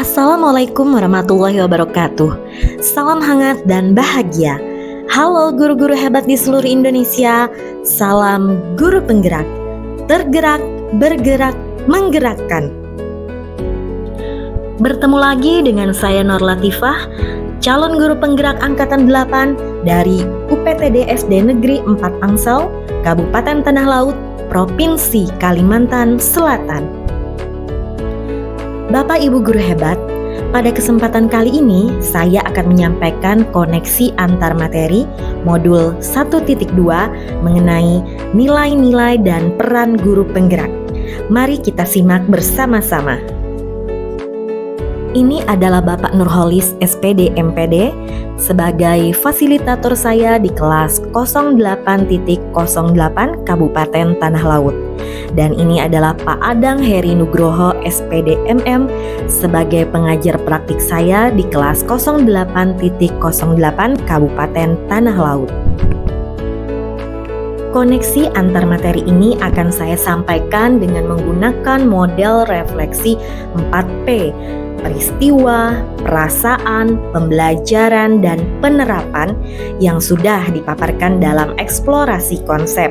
Assalamualaikum warahmatullahi wabarakatuh. Salam hangat dan bahagia. Halo guru-guru hebat di seluruh Indonesia. Salam guru penggerak. Tergerak, bergerak, menggerakkan. Bertemu lagi dengan saya Nur Latifah, calon guru penggerak angkatan 8 dari UPTD SD Negeri 4 Angsal, Kabupaten Tanah Laut, Provinsi Kalimantan Selatan. Bapak Ibu guru hebat, pada kesempatan kali ini saya akan menyampaikan koneksi antar materi modul 1.2 mengenai nilai-nilai dan peran guru penggerak. Mari kita simak bersama-sama. Ini adalah Bapak Nurholis SPD MPD sebagai fasilitator saya di kelas 08.08 Kabupaten Tanah Laut. Dan ini adalah Pak Adang Heri Nugroho SPD MM sebagai pengajar praktik saya di kelas 08.08 Kabupaten Tanah Laut. Koneksi antar materi ini akan saya sampaikan dengan menggunakan model refleksi 4P: peristiwa, perasaan, pembelajaran, dan penerapan yang sudah dipaparkan dalam eksplorasi konsep.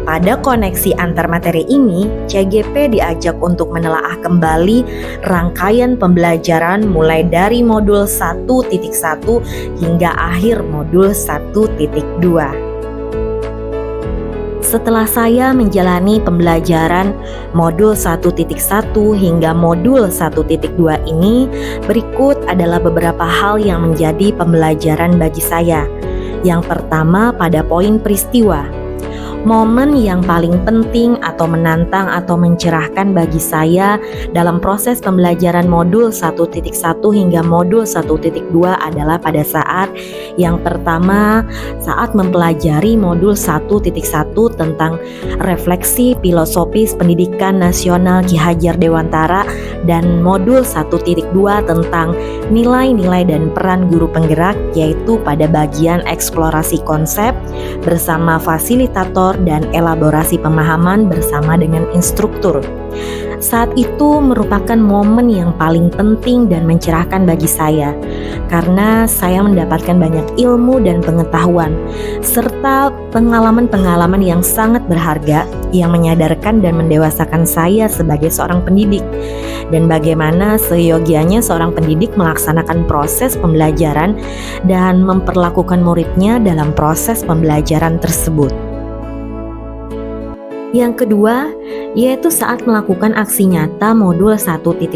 Pada koneksi antar materi ini, CGP diajak untuk menelaah kembali rangkaian pembelajaran mulai dari modul 1.1 hingga akhir modul 1.2. Setelah saya menjalani pembelajaran modul 1.1 hingga modul 1.2 ini, berikut adalah beberapa hal yang menjadi pembelajaran bagi saya. Yang pertama, pada poin peristiwa. Momen yang paling penting atau menantang atau mencerahkan bagi saya dalam proses pembelajaran modul 1.1 hingga modul 1.2 adalah pada saat yang pertama, saat mempelajari modul 1.1 tentang refleksi filosofis pendidikan nasional Ki Hajar Dewantara dan modul 1.2 tentang nilai-nilai dan peran guru penggerak, yaitu pada bagian eksplorasi konsep bersama fasilitator dan elaborasi pemahaman bersama dengan instruktur. Saat itu merupakan momen yang paling penting dan mencerahkan bagi saya, karena saya mendapatkan banyak ilmu dan pengetahuan, serta pengalaman-pengalaman yang sangat berharga yang menyadarkan dan mendewasakan saya sebagai seorang pendidik, dan bagaimana seyogianya seorang pendidik melaksanakan proses pembelajaran dan memperlakukan muridnya dalam proses pembelajaran tersebut. Yang kedua, yaitu saat melakukan aksi nyata modul 1.1,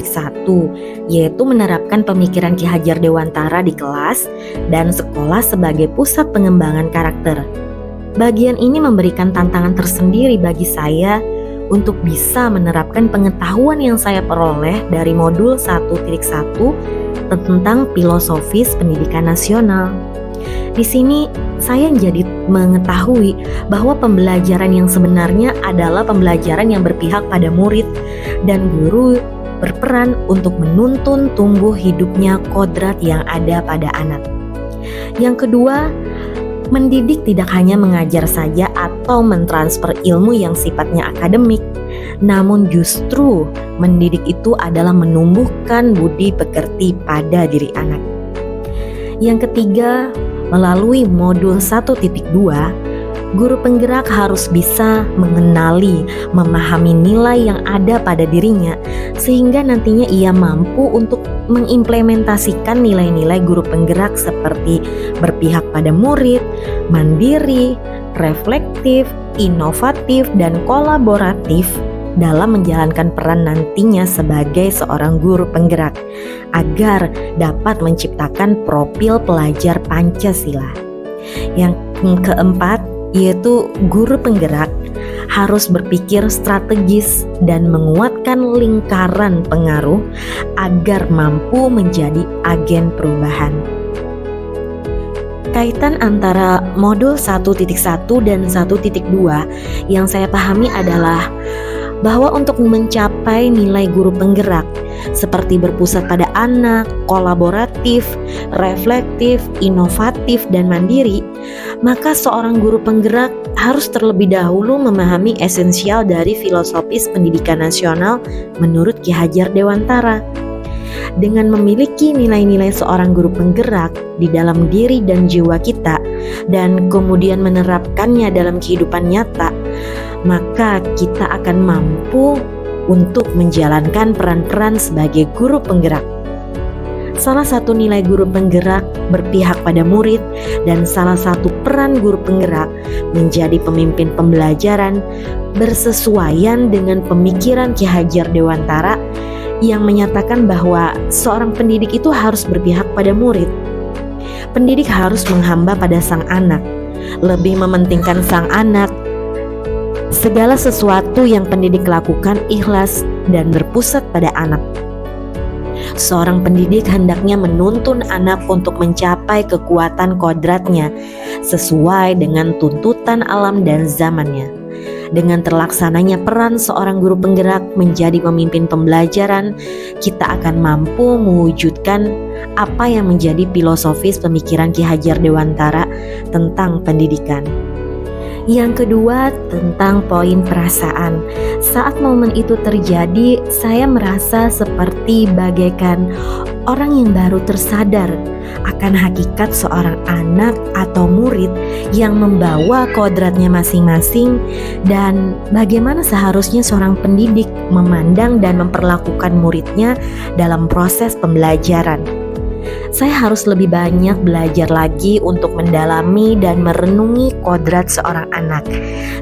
yaitu menerapkan pemikiran Ki Hajar Dewantara di kelas dan sekolah sebagai pusat pengembangan karakter. Bagian ini memberikan tantangan tersendiri bagi saya untuk bisa menerapkan pengetahuan yang saya peroleh dari modul 1.1 tentang filosofis pendidikan nasional. Di sini saya jadi mengetahui bahwa pembelajaran yang sebenarnya adalah pembelajaran yang berpihak pada murid, dan guru berperan untuk menuntun tumbuh hidupnya kodrat yang ada pada anak. Yang kedua, mendidik tidak hanya mengajar saja atau mentransfer ilmu yang sifatnya akademik, namun justru mendidik itu adalah menumbuhkan budi pekerti pada diri anak. Yang ketiga, melalui modul 1.2, guru penggerak harus bisa mengenali, memahami nilai yang ada pada dirinya, sehingga nantinya ia mampu untuk mengimplementasikan nilai-nilai guru penggerak seperti berpihak pada murid, mandiri, reflektif, inovatif, dan kolaboratif dalam menjalankan peran nantinya sebagai seorang guru penggerak, agar dapat menciptakan profil pelajar Pancasila. Yang keempat, yaitu guru penggerak harus berpikir strategis dan menguatkan lingkaran pengaruh agar mampu menjadi agen perubahan. Kaitan antara modul 1.1 dan 1.2 yang saya pahami adalah bahwa untuk mencapai nilai guru penggerak seperti berpusat pada anak, kolaboratif, reflektif, inovatif, dan mandiri, maka seorang guru penggerak harus terlebih dahulu memahami esensial dari filosofis pendidikan nasional menurut Ki Hajar Dewantara. Dengan memiliki nilai-nilai seorang guru penggerak di dalam diri dan jiwa kita, dan kemudian menerapkannya dalam kehidupan nyata, maka kita akan mampu untuk menjalankan peran-peran sebagai guru penggerak. Salah satu nilai guru penggerak berpihak pada murid, dan salah satu peran guru penggerak menjadi pemimpin pembelajaran bersesuaian dengan pemikiran Ki Hajar Dewantara yang menyatakan bahwa seorang pendidik itu harus berpihak pada murid. Pendidik harus menghamba pada sang anak, lebih mementingkan sang anak. Segala sesuatu yang pendidik lakukan ikhlas dan berpusat pada anak. Seorang pendidik hendaknya menuntun anak untuk mencapai kekuatan kodratnya sesuai dengan tuntutan alam dan zamannya. Dengan terlaksananya peran seorang guru penggerak menjadi pemimpin pembelajaran, kita akan mampu mewujudkan apa yang menjadi filosofis pemikiran Ki Hajar Dewantara tentang pendidikan. Yang kedua, tentang poin perasaan. Saat momen itu terjadi, saya merasa seperti bagaikan orang yang baru tersadar akan hakikat seorang anak atau murid yang membawa kodratnya masing-masing, dan bagaimana seharusnya seorang pendidik memandang dan memperlakukan muridnya dalam proses pembelajaran. Saya harus lebih banyak belajar lagi untuk mendalami dan merenungi kodrat seorang anak,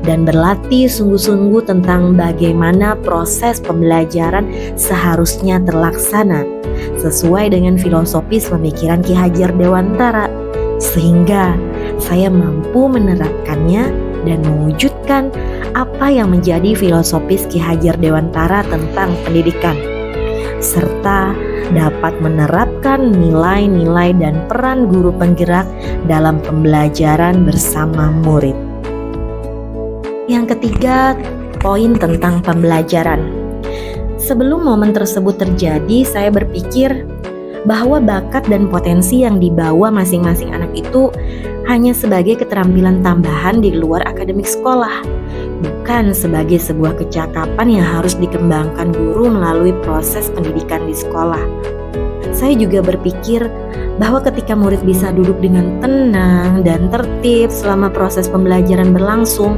dan berlatih sungguh-sungguh tentang bagaimana proses pembelajaran seharusnya terlaksana sesuai dengan filosofis pemikiran Ki Hajar Dewantara, sehingga saya mampu menerapkannya dan mewujudkan apa yang menjadi filosofis Ki Hajar Dewantara tentang pendidikan, serta dapat menerapkan nilai-nilai dan peran guru penggerak dalam pembelajaran bersama murid. Yang ketiga, poin tentang pembelajaran. Sebelum momen tersebut terjadi, saya berpikir bahwa bakat dan potensi yang dibawa masing-masing anak itu hanya sebagai keterampilan tambahan di luar akademik sekolah, bukan sebagai sebuah kecakapan yang harus dikembangkan guru melalui proses pendidikan di sekolah. Saya juga berpikir bahwa ketika murid bisa duduk dengan tenang dan tertib selama proses pembelajaran berlangsung,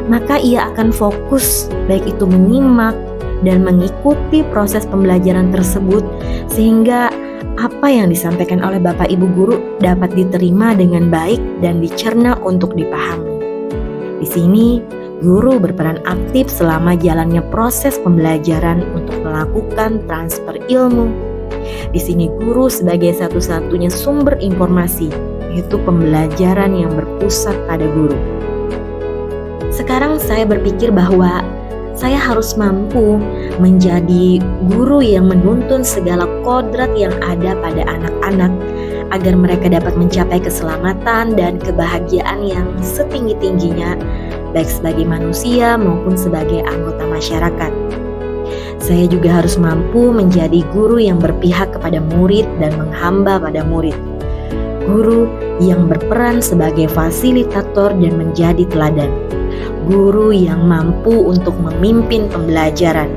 maka ia akan fokus baik itu menyimak dan mengikuti proses pembelajaran tersebut, sehingga apa yang disampaikan oleh Bapak Ibu guru dapat diterima dengan baik dan dicerna untuk dipahami. Di sini, guru berperan aktif selama jalannya proses pembelajaran untuk melakukan transfer ilmu. Di sini guru sebagai satu-satunya sumber informasi, yaitu pembelajaran yang berpusat pada guru. Sekarang saya berpikir bahwa saya harus mampu menjadi guru yang menuntun segala kodrat yang ada pada anak-anak agar mereka dapat mencapai keselamatan dan kebahagiaan yang setinggi-tingginya, baik sebagai manusia maupun sebagai anggota masyarakat. Saya juga harus mampu menjadi guru yang berpihak kepada murid dan menghamba pada murid. Guru yang berperan sebagai fasilitator dan menjadi teladan. Guru yang mampu untuk memimpin pembelajaran.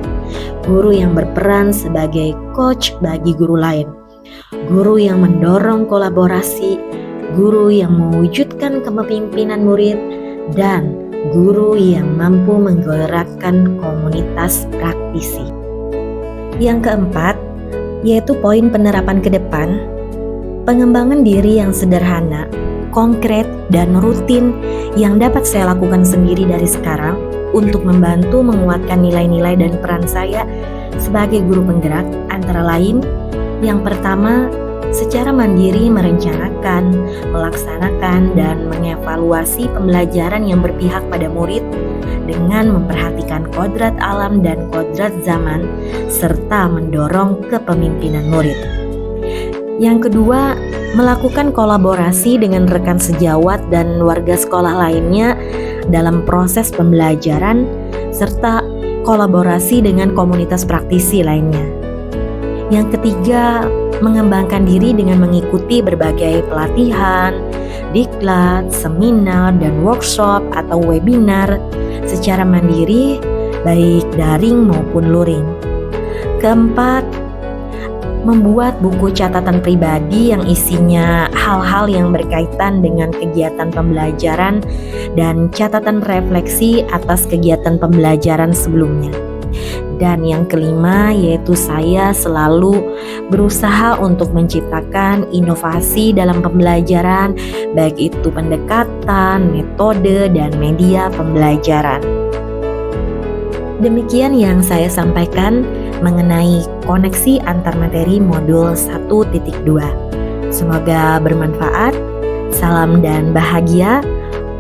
Guru yang berperan sebagai coach bagi guru lain. Guru yang mendorong kolaborasi. Guru yang mewujudkan kepemimpinan murid. Dan guru yang mampu menggerakkan komunitas praktisi. Yang keempat, yaitu poin penerapan ke depan, pengembangan diri yang sederhana, konkret, dan rutin yang dapat saya lakukan sendiri dari sekarang untuk membantu menguatkan nilai-nilai dan peran saya sebagai guru penggerak, antara lain, yang pertama, secara mandiri merencanakan, melaksanakan, dan mengevaluasi pembelajaran yang berpihak pada murid dengan memperhatikan kodrat alam dan kodrat zaman, serta mendorong kepemimpinan murid. Yang kedua, melakukan kolaborasi dengan rekan sejawat dan warga sekolah lainnya dalam proses pembelajaran, serta kolaborasi dengan komunitas praktisi lainnya. Yang ketiga, mengembangkan diri dengan mengikuti berbagai pelatihan, diklat, seminar, dan workshop atau webinar secara mandiri, baik daring maupun luring. Keempat, membuat buku catatan pribadi yang isinya hal-hal yang berkaitan dengan kegiatan pembelajaran dan catatan refleksi atas kegiatan pembelajaran sebelumnya. Dan yang kelima yaitu saya selalu berusaha untuk menciptakan inovasi dalam pembelajaran, baik itu pendekatan, metode, dan media pembelajaran. Demikian yang saya sampaikan mengenai koneksi antar materi modul 1.2. Semoga bermanfaat. Salam dan bahagia.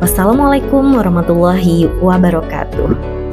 Wassalamualaikum warahmatullahi wabarakatuh.